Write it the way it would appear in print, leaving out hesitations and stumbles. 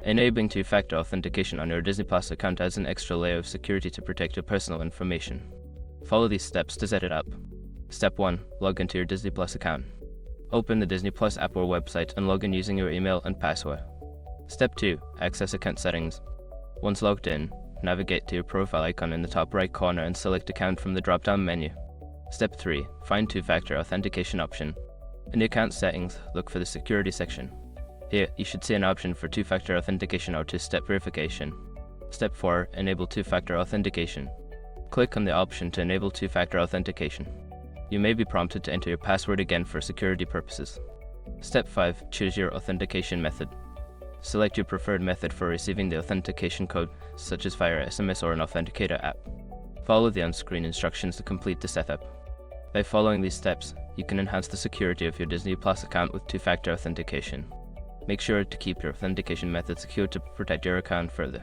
Enabling two-factor authentication on your Disney Plus account adds an extra layer of security to protect your personal information. Follow these steps to set it up. Step 1. Log into your Disney Plus account. Open the Disney Plus app or website and log in using your email and password. Step 2. Access account settings. Once logged in, navigate to your profile icon in the top right corner and select Account from the drop-down menu. Step 3. Find two-factor authentication option. In the account settings, look for the security section. Here, you should see an option for two-factor authentication or two-step verification. Step 4. Enable two-factor authentication. Click on the option to enable two-factor authentication. You may be prompted to enter your password again for security purposes. Step 5. Choose your authentication method. Select your preferred method for receiving the authentication code, such as via SMS or an Authenticator app. Follow the on-screen instructions to complete the setup. By following these steps, you can enhance the security of your Disney Plus account with two-factor authentication. Make sure to keep your authentication method secure to protect your account further.